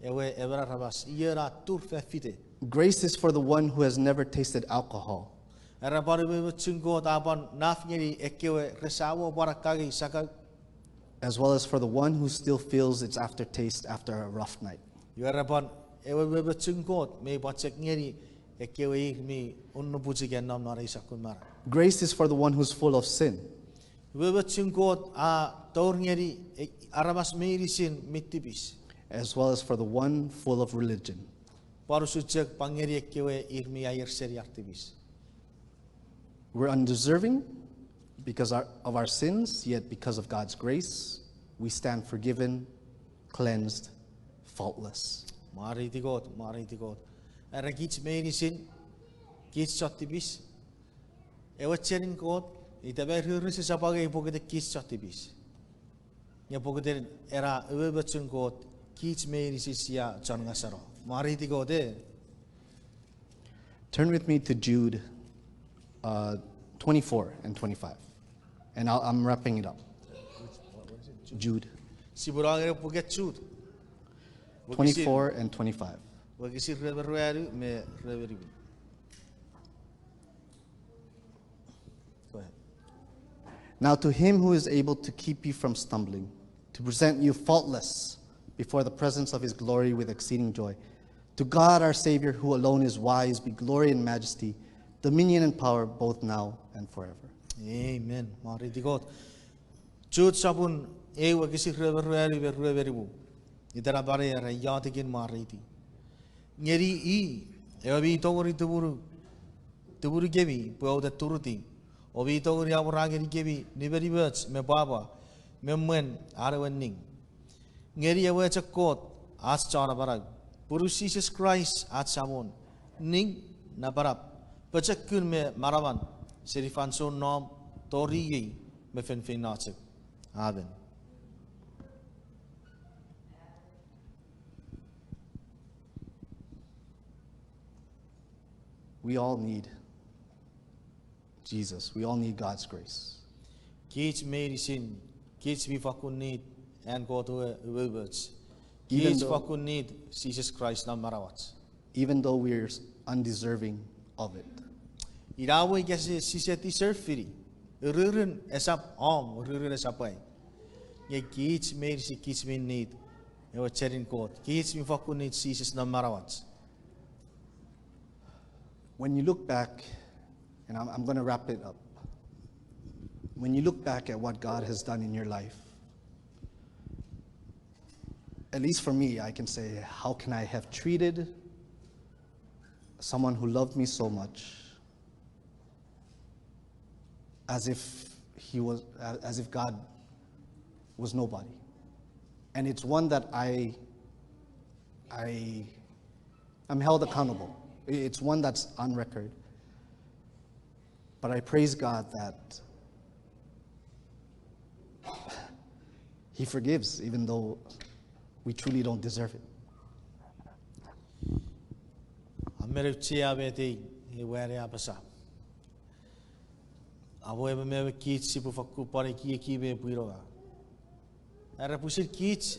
ewe evra rabas yera tur fa fite. Grace is for the one who has never tasted alcohol. Ara para we chungot abon nafngeri ekewe resawo para kagi saka. As well as for the one who still feels its aftertaste after a rough night. Yo ara bon ewe we chungot me bachek ngeri ekewe me unno pujigen nam nara isakun mara. Grace is for the one who's full of sin. We chungot a taur ngeri arabas meirisin mitibis. As well as for the one full of religion. Parusuchek pangeri ekewe irmi ayer seri artibis. We're undeserving because of our sins, yet because of God's grace, we stand forgiven, cleansed, faultless. Mariti God. Era kits meirisin, kits chotibis. Ewa cherin God, itaber hurus sa bagay pogede kits chotibis. Nya pogede era ewe bachun God, kits meirisin siya chan ngasaro. Mariti God Turn with me to Jude 24 and 25. And I'm wrapping it up. Jude Siburangere poget chut. 24 and 25. Wagisi reveru me reveri. Go ahead. Now to him who is able to keep you from stumbling, to present you faultless before the presence of his glory with exceeding joy, to God our Savior, who alone is wise, be glory and majesty, dominion and power, both now and forever. Amen. Mariti God. Chut sabun wagisi reveru. Itara bare era iotek mariti. Ngeri ewabi togori tuburu gebi po da turuti. Obi togori aburageri gebi niberi words me baba me men arawenning. Ngeri ewa chakot as chana barag. Puru Jesus Christ at samon ning na barap. Pachakun me maravan serifan so nom tori me fen nachik. Amen. We all need Jesus. We all need God's grace. Kids medicine, kids we fucking need and go to words. Even Kids though- fucking need Jesus Christ no matter what. Even though we're undeserving of it. Irawe gese siseti surfiri. Rurun esap rurun esapai. Ye kids medicine, kids we need. Ewa cherin court. Kids we fucking need Jesus no matter what. When you look back, and I'm going to wrap it up. When you look back at what God has done in your life, at least for me, I can say, how can I have treated someone who loved me so much as if God was nobody? And it's one that I'm held accountable. It's one that's on record. But I praise God that He forgives, even though we truly don't deserve it. Amere chia beti he were apasa. Avo ebe mebe kit sipu faku pare ki be puiroga. Era pusir kit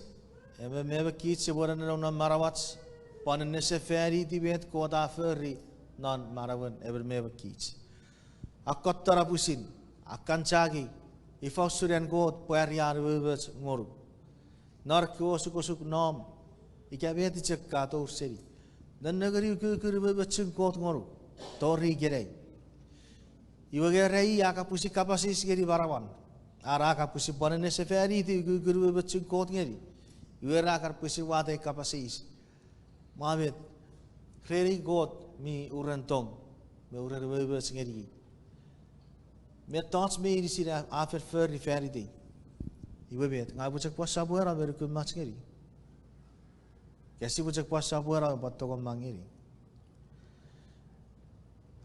ebe mebe kit se bora na marawats pan nese feri di bet ko da feri non marawan ebe mebe kit. Akot tara pusin akan chagi ifau surian god puer yar webes ngoru. Nar ko suk nom ikabe ti cek kato seri. Dan negeri ke webes god ngoru. Tori gerei. Iwage rei aka pusi kapasis geri barawan. Ara aka pusi panene se feri ti guru webes god ngeri. Iwage aka pusi wate kapasis. Mamet feri god mi urentong me urer webes ngeri. Me tots me disi da afer fer feri di. Iwe bet ngai bucak pas sabuera beru ke mas ngeri. Kasi bucak pas sabuera batto ko mangeri.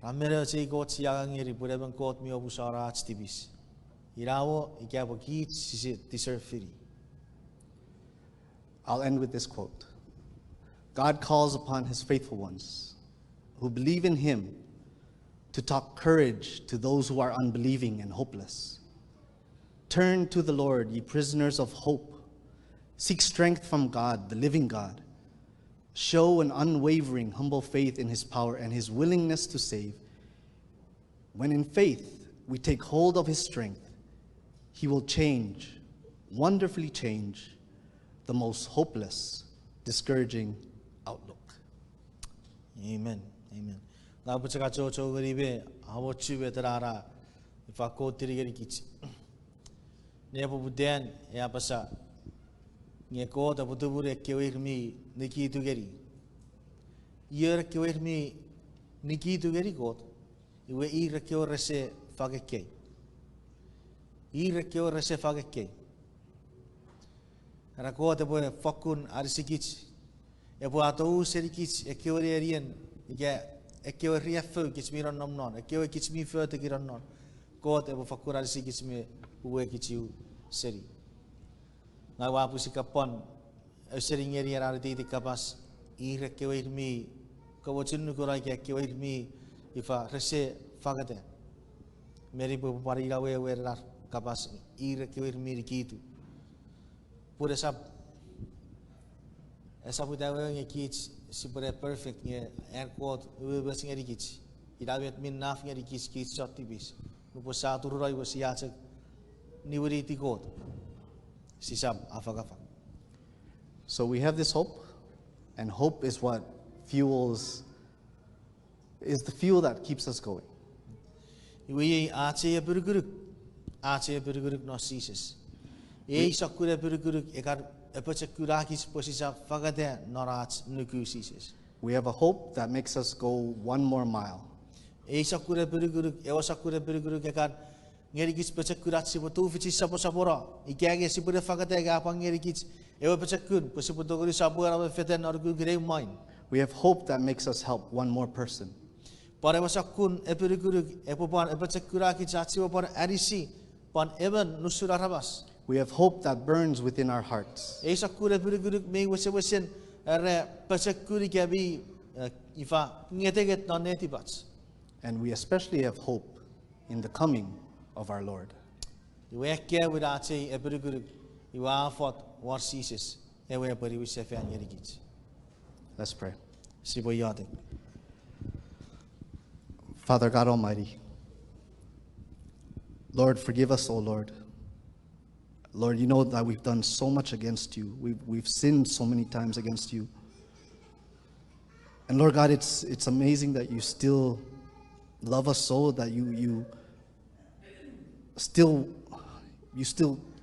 Ramere se god siang ngeri pure ben god mi obusara atstibis. Irawo ikabo git si deserve firi. I'll end with this quote. God calls upon his faithful ones who believe in him to talk courage to those who are unbelieving and hopeless. Turn to the Lord, ye prisoners of hope. Seek strength from God, the living God. Show an unwavering, humble faith in his power and his willingness to save. When in faith we take hold of his strength, he will change, wonderfully change, the most hopeless, discouraging outlook. Amen. Amen. Na bucaka cho garibe hawo chibe tarara ifa ko tirigeri kichi. Ne bu buden e apasa. Nge ko da butubure kewirmi niki tugeri. Yer kewirmi niki tugeri god. Iwe ira keorese fageke. Ira keorese fageke. Ara ko da bo fakun arsikich. E bo atou serikich e keorerien ige ekeo ria fo kits mi ron nom non ekeo kits mi fo te kiron non god e bo fakura si kits mi uwe kitsiu seri na wa pusi kapon e seri ngeri ara de kapas I rekeo irmi ko wotinu ko rai ke irmi ifa rese fagate meri bo pari la we rar kapas I rekeo irmi kitu pure sab esa puta we kits si pure perfect nge air quote we bas ngeri kits ida bet min naf ngeri kits shot tibis no po sa turu rai was ya che ni wuri ti god si sab afagafa. So we have this hope, and hope is what is the fuel that keeps us going. We ache burguruk no ceases. E sakura burguruk ekar epachakurakis posisa fagade norats nuku ceases. We have a hope that makes us go one more mile. E sakura burguruk ewasakura burguruk ekar ngerikis pachakurat sibotu fichi saposapora ikage sibure fagade ga pangerikis ewa pachakun posipotogori sabura feten orgu grey mine. We have hope that makes us help one more person. Para wasakun epurugurug epopan epachakuraki chatsiwa par arisi pan even nusura rabas. We have hope that burns within our hearts. E sakura epurugurug me wesen re pachakuri kabi ifa ngeteget non netibats. And we especially have hope in the coming of our Lord. Iweke widache epurugurug iwa fot war ceases ewe pari wisefe angerigit. Let's pray. Sibo iotek. Father God Almighty, Lord, forgive us, O Lord. Lord, you know that we've done so much against you. We've sinned so many times against you. And Lord God, it's amazing that you still love us so, that you still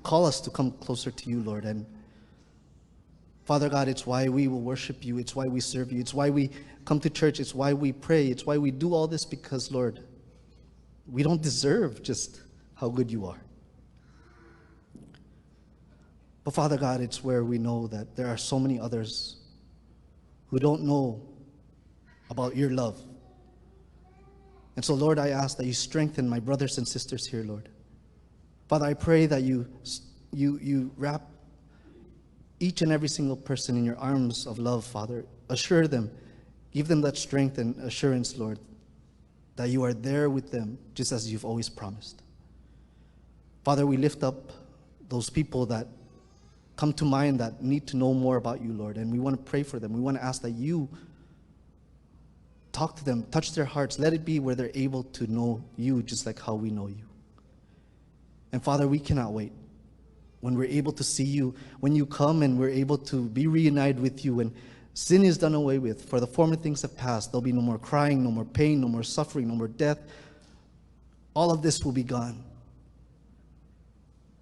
call us to come closer to you, Lord. And Father God, it's why we will worship you. It's why we serve you. It's why we come to church. It's why we pray. It's why we do all this, because, Lord, we don't deserve just how good you are. But Father God, it's where we know that there are so many others who don't know about your love. And so, Lord, I ask that you strengthen my brothers and sisters here, Lord. Father, I pray that you wrap each and every single person in your arms of love, Father. Assure them, give them that strength and assurance, Lord, that you are there with them just as you've always promised. Father, we lift up those people that come to mind that need to know more about you, Lord, and we want to pray for them. We want to ask that you talk to them, touch their hearts. Let it be where they're able to know you just like how we know you. And Father, we cannot wait when we're able to see you, when you come and we're able to be reunited with you, when sin is done away with, for the former things have passed. There'll be no more crying, no more pain, no more suffering, no more death. All of this will be gone.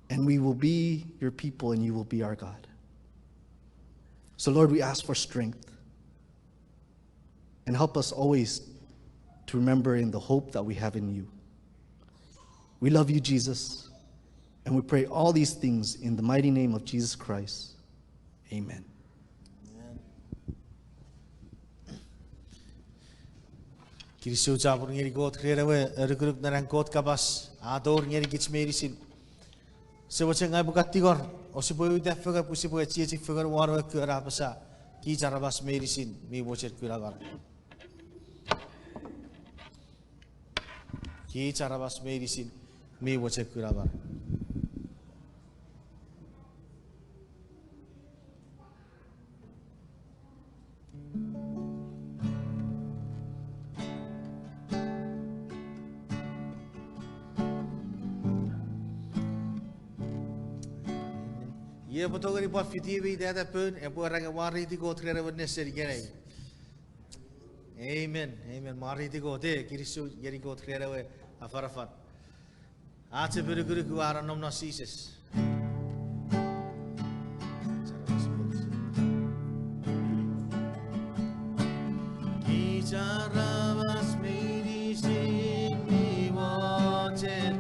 And we will be your people and you will be our God. So Lord, we ask for strength. And help us always to remember in the hope that we have in you. We love you, Jesus. And we pray all these things in the mighty name of Jesus Christ. Amen. Kirisu cabur ngiri got krerewe regroup narang got kapas ador ngiri gits medicine. Sewache ngai bukat tigor osipoy udah fegar pusipoy cici fegar warwe kera pasa ki carabas medicine mi bocet kuragar. Ki carabas medicine mi bocet kuragar. Ye betul ni buat video ini ada pun, buat orang wari di got kerana necessary gini. Amen, amen. Mari di got kirisu jadi got kerana afarafat. Aja beri-beri kuaran nom nasises. Kicara mas medicine mi wajib.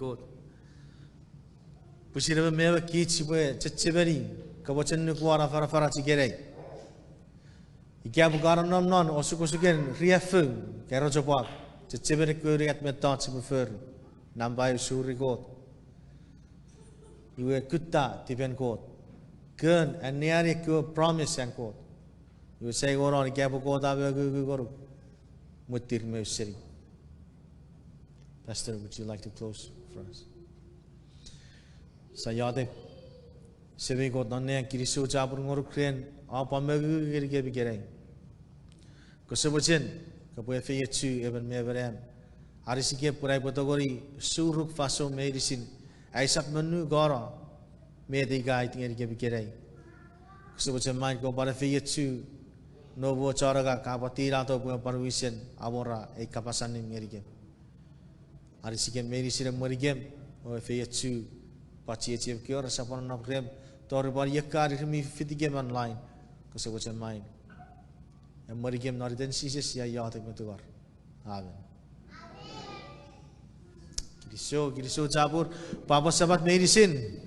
God. Pusira mewa kichi we checheberi kabochen nukwara fara tigerei. Ikiabu garan non osukusuken riafu kerojopap checheberi kuriat metat sibufer nambai suri God. Iwe Kutta tipen God. Gun aneani ku promise and God. Iwe say goron ikiabu God abe goru mutir me siri. Pastor, would you like to close for us? Sayade sebi God nanne kirisu jabur ngoru kren apamegu gerge bigereng. Kosebuchen kapoe feyechu even meveran. Arisike purai potogori suruk faso medicine. Aisak menu gora medi gai gerge bigereng. Kosebuchen main ko para feyechu novo charaga kapatira to parwisen abora e kapasan gerge. Arisike medicine morigem o feyechu Pachi achieve cure sapon of grab Torbar Yakar me fitigem online because it was in mine. And Morigem not then sees ya iotek metuar. Amen. Kiriso Jabur Papa Sabat medicine.